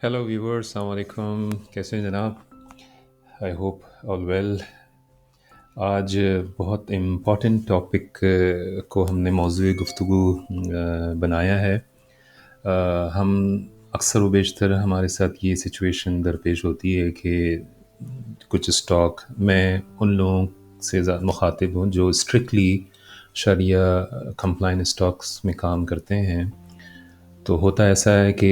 Hello viewers, अस्सलाम वालेकुम। कैसे हैं जनाब? I hope all well. आज बहुत इम्पॉर्टेंट टॉपिक को हमने मौज़ूए गुफ्तगू बनाया है। हम अक्सर व बेशतर हमारे साथ ये सिचुएशन दरपेश होती है कि कुछ स्टॉक मैं उन लोगों से मुखातिब हूँ जो स्ट्रिक्टली शरिया कंप्लाइंट स्टॉक्स में काम करते हैं। तो होता ऐसा है कि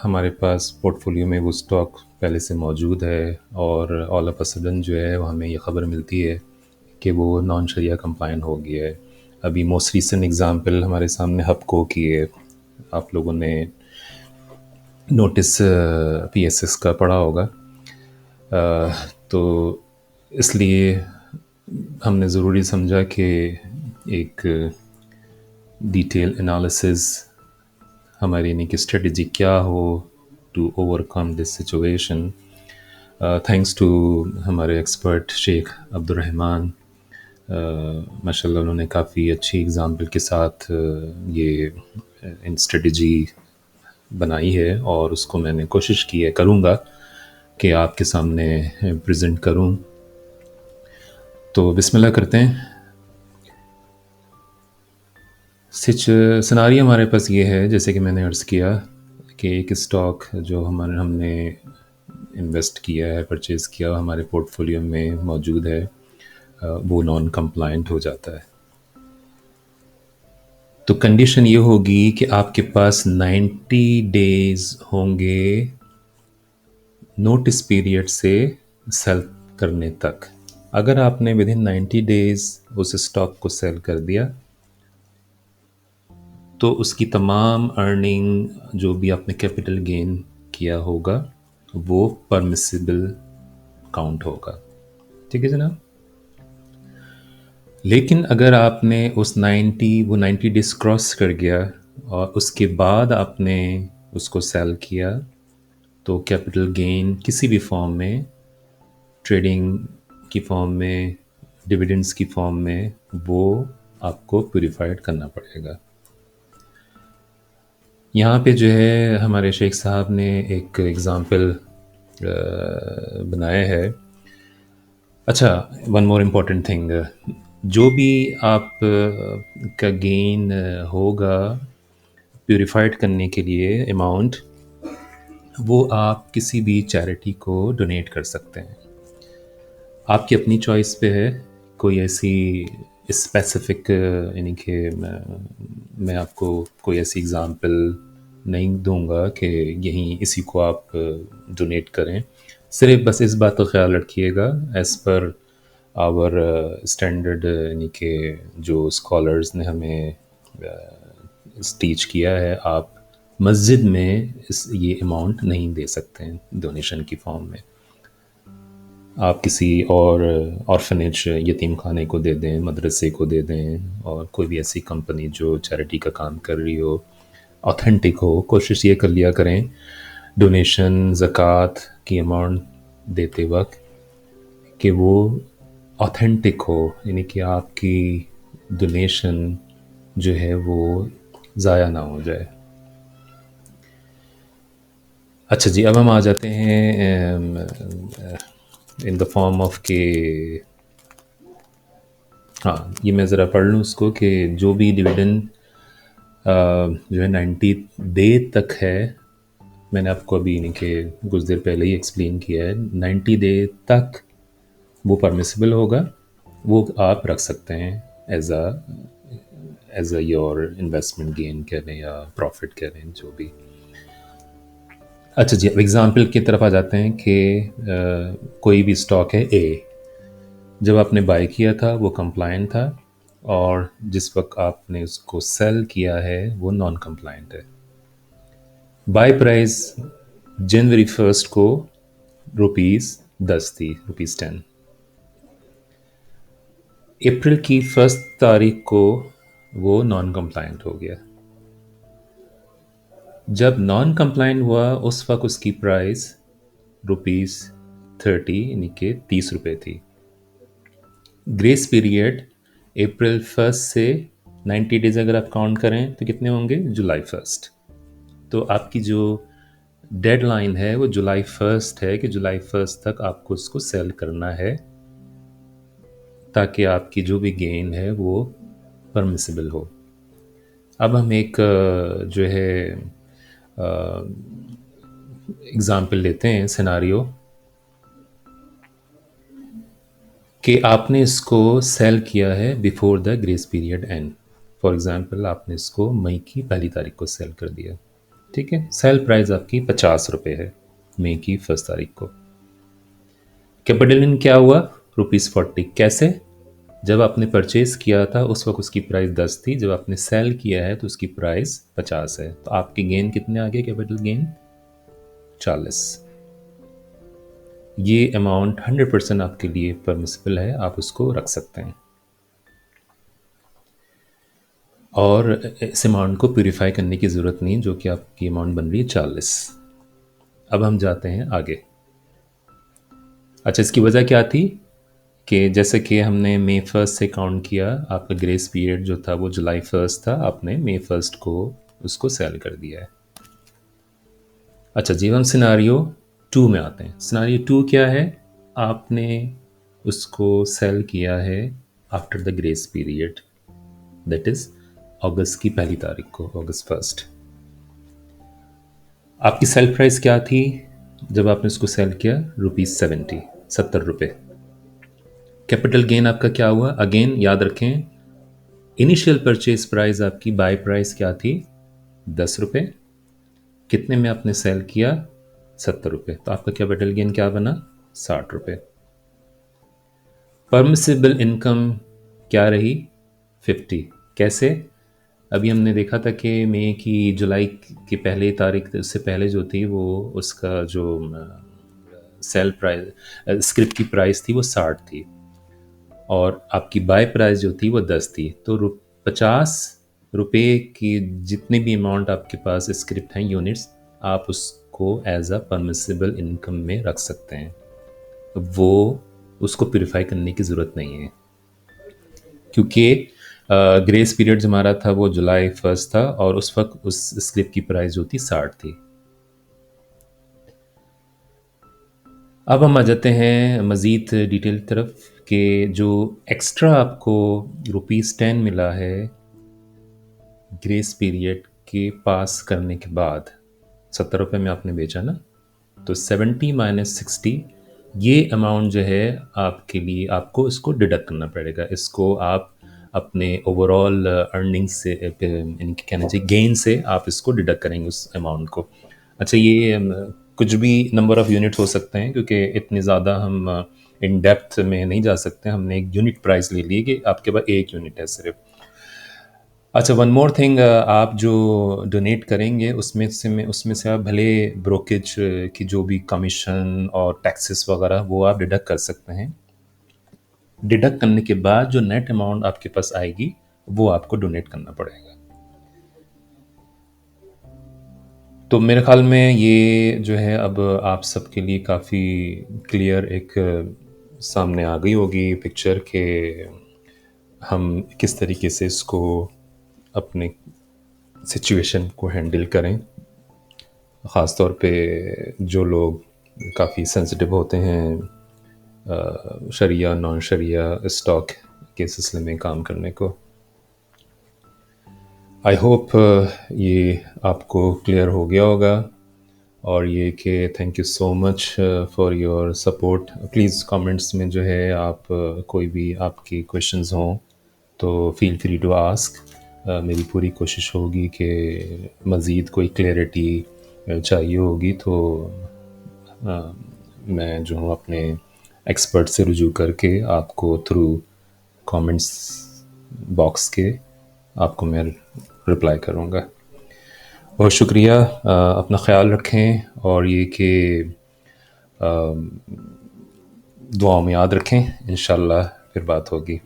हमारे पास पोर्टफोलियो में वो स्टॉक पहले से मौजूद है और ऑल ऑफ अ सडन जो है वो हमें ये ख़बर मिलती है कि वो नॉन शरिया कंप्लाइंट हो गया है। अभी मोस्ट रीसेंट एग्ज़ाम्पल हमारे सामने हबको की है। आप लोगों ने नोटिस पीएसएस का पढ़ा होगा। तो इसलिए हमने ज़रूरी समझा कि एक डिटेल एनालिसिस हमारी यानी कि स्ट्रेटजी क्या हो to overcome this situation. Thanks to हमारे एक्सपर्ट शेख अब्दुर्रहमान। माशाल्लाह उन्होंने काफ़ी अच्छी एग्ज़ाम्पल के साथ ये इन स्ट्रेटजी बनाई है और उसको मैंने कोशिश की है, करूँगा कि आपके सामने प्रेजेंट करूँ। तो बिस्मिल्लाह करते हैं। सिनारी हमारे पास ये है, जैसे कि मैंने अर्ज़ किया कि एक स्टॉक जो हमने इन्वेस्ट किया है, परचेज़ किया, हमारे पोर्टफोलियो में मौजूद है, वो नॉन कंप्लाइंट हो जाता है। तो कंडीशन ये होगी कि आपके पास 90 डेज़ होंगे नोटिस पीरियड से सेल करने तक। अगर आपने विद इन 90 डेज़ उस स्टॉक को सेल कर दिया तो उसकी तमाम अर्निंग, जो भी आपने कैपिटल गेन किया होगा, वो परमिसिबल काउंट होगा। ठीक है जनाब। लेकिन अगर आपने उस 90 डेज क्रॉस कर गया और उसके बाद आपने उसको सेल किया, तो कैपिटल गेन किसी भी फॉर्म में, ट्रेडिंग की फॉर्म में, डिविडेंड्स की फॉर्म में, वो आपको प्यूरिफाइड करना पड़ेगा। यहाँ पे जो है हमारे शेख साहब ने एक एग्ज़ाम्पल बनाया है। अच्छा, वन मोर इम्पॉर्टेंट थिंग, जो भी आप का गेन होगा प्यूरिफाइड करने के लिए अमाउंट, वो आप किसी भी चैरिटी को डोनेट कर सकते हैं। आपकी अपनी चॉइस पे है। कोई ऐसी स्पेसिफिक यानी कि मैं आपको कोई ऐसी एग्ज़ाम्पल नहीं दूंगा कि यहीं इसी को आप डोनेट करें। सिर्फ बस इस बात का ख्याल रखिएगा, एज़ पर आवर स्टैंडर्ड, यानी कि जो स्कॉलर्स ने हमें टीच किया है, आप मस्जिद में ये अमाउंट नहीं दे सकते हैं डोनेशन की फॉर्म में। आप किसी और ऑर्फनेज, यतीम खाने को दे दें, मदरसे को दे दें, और कोई भी ऐसी कंपनी जो चैरिटी का काम कर रही हो, ऑथेंटिक हो। कोशिश ये कर लिया करें डोनेशन, ज़कात की अमाउंट देते वक्त कि वो ऑथेंटिक हो, यानी कि आपकी डोनेशन जो है वो ज़ाया ना हो जाए। अच्छा जी, अब हम आ जाते हैं इन द फॉर्म ऑफ के, हाँ, ये मैं ज़रा पढ़ लूँ उसको कि जो भी डिविडेंड जो है 90 डे तक है। मैंने आपको अभी इन्हीं के कुछ देर पहले ही एक्सप्लेन किया है। 90 डे तक वो परमिसिबल होगा, वो आप रख सकते हैं as a your investment gain कह लें या प्रॉफिट कह लें, जो भी। अच्छा जी, अब एग्ज़ाम्पल की तरफ आ जाते हैं कि कोई भी स्टॉक है ए। जब आपने बाय किया था वो कंप्लायंट था, और जिस वक्त आपने उसको सेल किया है वो नॉन कंप्लायंट है। बाय प्राइस जनवरी 1 को ₹10 थी, ₹10। अप्रैल की 1 तारीख को वो नॉन कंप्लायंट हो गया। जब नॉन कंप्लायंट हुआ उस वक्त उसकी प्राइस ₹30, यानी कि ₹30 थी। ग्रेस पीरियड अप्रैल 1 से 90 डेज अगर आप काउंट करें तो कितने होंगे? जुलाई 1। तो आपकी जो डेडलाइन है वो जुलाई 1 है कि जुलाई 1 तक आपको उसको सेल करना है, ताकि आपकी जो भी गेन है वो परमिसिबल हो। अब हम एक जो है एग्ज़ाम्पल लेते हैं, सिनारियो, कि आपने इसको सेल किया है before the grace period and. For example आपने इसको मई की 1 तारीख को सेल कर दिया, ठीक है। सेल प्राइस आपकी 50 रुपये है मई की 1 तारीख को। कैपिटल इन क्या हुआ, ₹40। कैसे? जब आपने परचेज किया था उस वक्त उसकी प्राइस 10 थी, जब आपने सेल किया है तो उसकी प्राइस 50 है, तो आपके गेन कितने आ गए, कैपिटल गेन 40। ये अमाउंट 100% आपके लिए परमिसिबल है, आप उसको रख सकते हैं और इस अमाउंट को प्यूरिफाई करने की ज़रूरत नहीं, जो कि आपकी अमाउंट बन रही है 40। अब हम जाते हैं आगे। अच्छा, इसकी वजह क्या थी कि जैसे कि हमने मई 1 से काउंट किया, आपका ग्रेस पीरियड जो था वो जुलाई 1 था, आपने मई 1 को उसको सेल कर दिया है। अच्छा जी, हम सिनारियो 2 में आते हैं। सिनारियो 2 क्या है, आपने उसको सेल किया है after the grace period, that is अगस्त की 1 तारीख को, अगस्त 1। आपकी सेल प्राइस क्या थी जब आपने उसको सेल किया, ₹70, 70 रुपये। कैपिटल गेन आपका क्या हुआ, अगेन याद रखें, इनिशियल परचेज प्राइस आपकी बाय प्राइस क्या थी, 10 रुपये। कितने में आपने सेल किया, 70 रुपये, तो आपका कैपिटल गेन क्या बना, 60 रुपये। परमिसिबल इनकम क्या रही, 50। कैसे? अभी हमने देखा था कि मई की, जुलाई की 1 तारीख, उससे पहले जो थी वो उसका जो सेल प्राइस, स्क्रिप्ट की प्राइस थी वो 60 थी और आपकी बाय प्राइस जो थी वो 10 थी। तो 50 रुपये की जितने भी अमाउंट आपके पास स्क्रिप्ट हैं, यूनिट्स, आप उसको एज अ परमिसिबल इनकम में रख सकते हैं। वो उसको प्यूरिफाई करने की ज़रूरत नहीं है, क्योंकि ग्रेस पीरियड हमारा था वो जुलाई 1 था और उस वक्त उस स्क्रिप्ट की प्राइस जो थी 60 थी। अब हम आ जाते हैं मज़ीद डिटेल तरफ, कि जो एक्स्ट्रा आपको ₹10 मिला है ग्रेस पीरियड के पास करने के बाद, 70 रुपये में आपने बेचा ना, तो 70 माइनस 60, ये अमाउंट जो है आपके लिए, आपको इसको डिडक्ट करना पड़ेगा। इसको आप अपने ओवरऑल अर्निंग से, इनकी कहना चाहिए गेन से, आप इसको डिडक्ट करेंगे उस अमाउंट को। अच्छा, ये कुछ भी नंबर ऑफ़ यूनिट हो सकते हैं, क्योंकि इतनी ज़्यादा हम इन डेप्थ में नहीं जा सकते। हमने एक यूनिट प्राइस ले ली कि आपके पास एक यूनिट है सिर्फ। अच्छा, वन मोर थिंग, आप जो डोनेट करेंगे उसमें से आप भले ब्रोकेज की जो भी कमीशन और टैक्सेस वगैरह वो आप डिडक्ट कर सकते हैं। डिडक्ट करने के बाद जो नेट अमाउंट आपके पास आएगी वो आपको डोनेट करना पड़ेगा। तो मेरे ख़्याल में ये जो है अब आप सबके लिए काफ़ी क्लियर एक सामने आ गई होगी पिक्चर, कि हम किस तरीके से इसको अपने सिचुएशन को हैंडल करें। ख़ास तौर पे जो लोग काफ़ी सेंसिटिव होते हैं शरिया नॉन शरिया स्टॉक के सिलसिले में काम करने को। आई होप ये आपको क्लियर हो गया होगा, और ये कि thank you so much for your support. Please comments में जो है आप कोई भी आपकी क्वेश्चंस हों तो फील फ्री टू आस्क। मेरी पूरी कोशिश होगी कि मज़ीद कोई क्लैरिटी चाहिए होगी तो मैं जो हूँ अपने एक्सपर्ट से रुजू करके आपको थ्रू कमेंट्स बॉक्स के आपको मैं रिप्लाई करूँगा। बहुत शुक्रिया, अपना ख़्याल रखें और ये कि दुआओं में याद रखें। इंशाल्लाह फिर बात होगी।